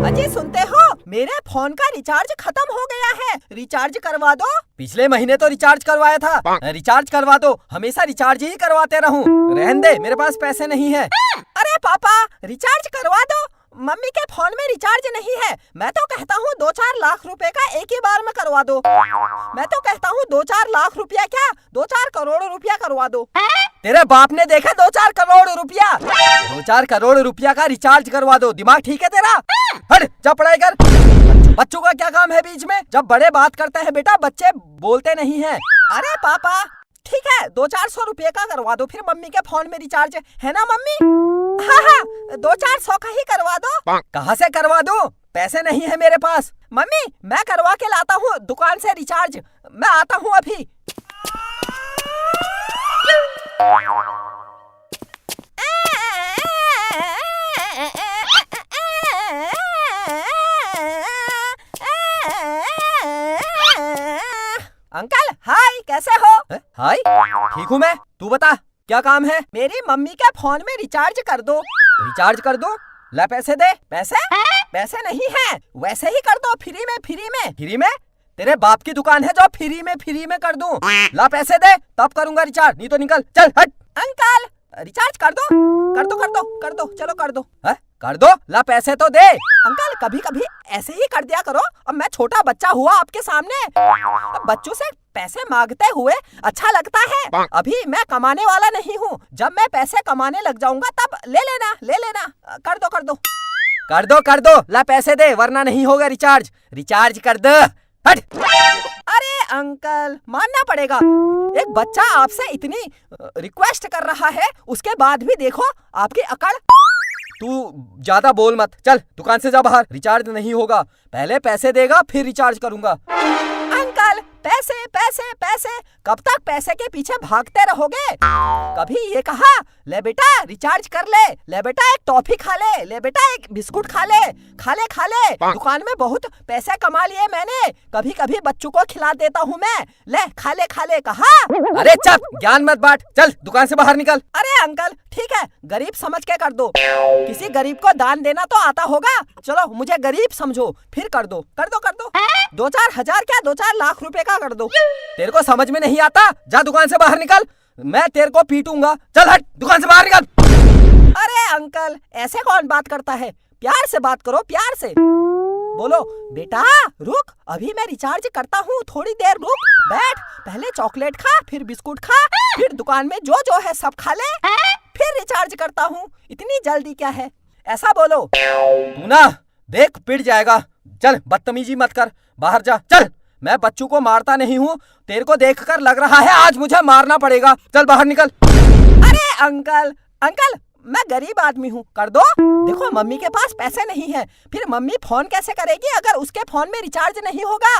अजी सुनते हो, मेरे फोन का रिचार्ज खत्म हो गया है, रिचार्ज करवा दो। पिछले महीने तो रिचार्ज करवाया था। रिचार्ज करवा दो, हमेशा रिचार्ज ही करवाते रहूं। रहने दे, मेरे पास पैसे नहीं है। अरे पापा, रिचार्ज करवा दो, मम्मी के फोन में रिचार्ज नहीं है। मैं तो कहता हूँ 2-4 लाख रुपए का एक ही बार में करवा दो। मैं तो कहता हूँ 2-4 लाख रुपया क्या, 2-4 करोड़ रुपया करवा दो। तेरे बाप ने देखा 2-4 करोड़ रुपया? 2-4 करोड़ रुपया का रिचार्ज करवा दो। दिमाग ठीक है तेरा? हट, जा पढ़ाई कर। बच्चों का क्या काम है बीच में? जब बड़े बात करते हैं बेटा, बच्चे बोलते नहीं हैं। अरे पापा ठीक है, 200-400 रुपये का करवा दो, फिर मम्मी के फोन में रिचार्ज है ना मम्मी? हाँ, 200-400 का ही करवा दो। कहाँ से करवा दूं? पैसे नहीं है मेरे पास। मम्मी मैं करवा के लाता हूँ दुकान से रिचार्ज, मैं आता हूँ अभी। अंकल हाय, कैसे हो? हाय, ठीक हूँ मैं। तू बता क्या काम है? मेरी मम्मी के फोन में रिचार्ज कर दो। रिचार्ज कर दो? ला पैसे दे। पैसे नहीं है, वैसे ही कर दो, फ्री में। फ्री में? तेरे बाप की दुकान है जो फ्री में कर दूं? ला पैसे दे, तब करूंगा रिचार्ज, नहीं तो निकल, चल हट। अंकल रिचार्ज कर दो, चलो कर दो। कर दो, ला पैसे तो दे। अंकल कभी कभी ऐसे ही कर दिया करो, अब मैं छोटा बच्चा हुआ आपके सामने, अब बच्चों से पैसे मांगते हुए अच्छा लगता है। अभी मैं कमाने वाला नहीं हूँ, जब मैं पैसे कमाने लग जाऊंगा तब ले लेना। कर दो, ला पैसे दे, वरना नहीं होगा रिचार्ज। रिचार्ज कर दो, हट। अरे अंकल मानना पड़ेगा, एक बच्चा आपसे इतनी रिक्वेस्ट कर रहा है, उसके बाद भी देखो आपकी अकड़। तू ज्यादा बोल मत, चल दुकान से जा बाहर। रिचार्ज नहीं होगा, पहले पैसे देगा फिर रिचार्ज करूंगा। अंकल पैसे, कब तक पैसे के पीछे भागते रहोगे? कभी ये कहा ले बेटा रिचार्ज कर ले बेटा एक टॉफी खा ले बेटा एक बिस्कुट खा ले। दुकान में बहुत पैसे कमा लिए मैंने, कभी कभी बच्चों को खिला देता हूँ मैं, ले खा ले कहा। अरे चुप, ज्ञान मत बांट, चल दुकान से बाहर निकल। अरे अंकल ठीक है, गरीब समझ के कर दो, किसी गरीब को दान देना तो आता होगा, चलो मुझे गरीब समझो, फिर कर दो। 2-4 हजार क्या, 2-4 लाख रुपए का कर दो। तेरे को समझ में नहीं आता? जा दुकान से बाहर निकल, मैं तेरे को पीटूंगा। चल हट, दुकान से बाहर निकल। अरे अंकल ऐसे कौन बात करता है, प्यार से बात करो, प्यार से बोलो। बेटा रुक, अभी मैं रिचार्ज करता हूँ, थोड़ी देर रुक, बैठ, पहले चॉकलेट खा, फिर बिस्कुट खा, फिर दुकान में जो है सब खा ले, फिर रिचार्ज करता हूँ, इतनी जल्दी क्या है, ऐसा बोलो। तू ना देख पिट जाएगा, चल बदतमीजी मत कर, बाहर जा। चल, मैं बच्चों को मारता नहीं हूँ, तेरे को देखकर लग रहा है आज मुझे मारना पड़ेगा, चल बाहर निकल। अरे अंकल मैं गरीब आदमी हूँ, कर दो। देखो मम्मी के पास पैसे नहीं है, फिर मम्मी फोन कैसे करेगी अगर उसके फोन में रिचार्ज नहीं होगा?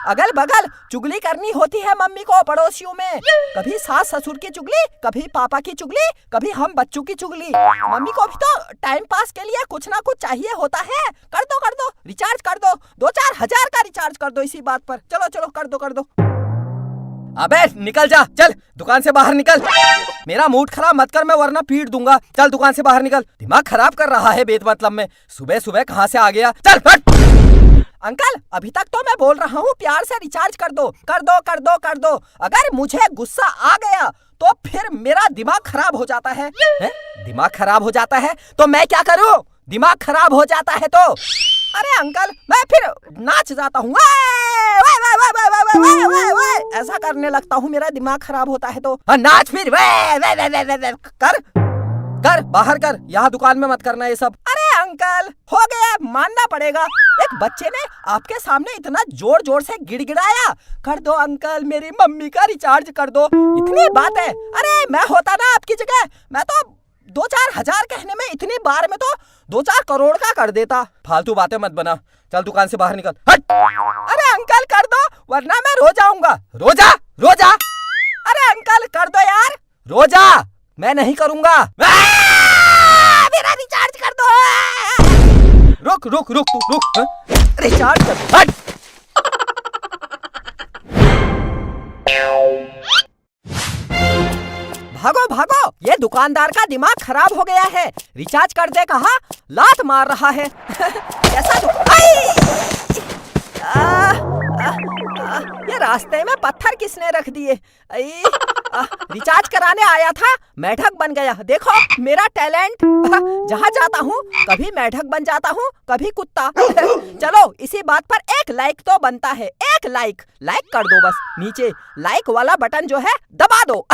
अगल बगल चुगली करनी होती है मम्मी को पड़ोसियों में, कभी सास ससुर की चुगली, कभी पापा की चुगली, कभी हम बच्चों की चुगली। मम्मी को भी तो टाइम पास के लिए कुछ ना कुछ चाहिए होता है। कर दो, रिचार्ज कर दो, 2-4 हजार का रिचार्ज कर दो इसी बात पर। चलो कर दो। अबे निकल जा, चल दुकान से बाहर निकल। मेरा मूड खराब मत कर, मैं वरना पीट दूंगा। चल दुकान से बाहर निकल, दिमाग खराब कर रहा है बेत मतलब में, सुबह कहाँ से आ गया, चल हट। अंकल अभी तक तो मैं बोल रहा हूँ प्यार से रिचार्ज कर दो। अगर मुझे गुस्सा आ गया तो फिर मेरा दिमाग खराब हो जाता है। दिमाग खराब हो जाता है तो मैं क्या करूँ? दिमाग खराब हो जाता है तो? अरे अंकल मैं फिर नाच जाता हूँ, ऐसा करने लगता हूँ, मेरा दिमाग खराब होता है तो। नाच फिर, कर बाहर कर, यहाँ दुकान में मत करना ये सब। अरे अंकल हो गया, मानना पड़ेगा, एक बच्चे ने आपके सामने इतना जोर से गिड़गिड़ाया। कर दो अंकल, मेरी मम्मी का रिचार्ज कर दो, इतनी बात है। अरे मैं होता ना आपकी जगह, मैं तो 2-4 हजार कहने में, इतनी बार में तो 2-4 करोड़ का कर देता। फालतू बातें मत बना, चल दुकान से बाहर निकल, हट। अरे अंकल कर दो वरना मैं रो जाऊंगा। रोजा। अरे अंकल कर दो यार। रोजा, मैं नहीं करूंगा। मेरा रिचार्ज कर दो। रुक, रिचार्ज कर दो, हट। भागो भागो, ये दुकानदार का दिमाग खराब हो गया है। रिचार्ज कर दे कहा, लात मार रहा है। कैसा ये रास्ते में पत्थर किसने रख दिए? रिचार्ज कराने आया था, मेढक बन गया। देखो मेरा टैलेंट, जहाँ जाता हूँ कभी मेढक बन जाता हूँ, कभी कुत्ता। चलो इसी बात पर एक लाइक तो बनता है, एक लाइक कर दो बस। नीचे लाइक वाला बटन जो है दबा दो।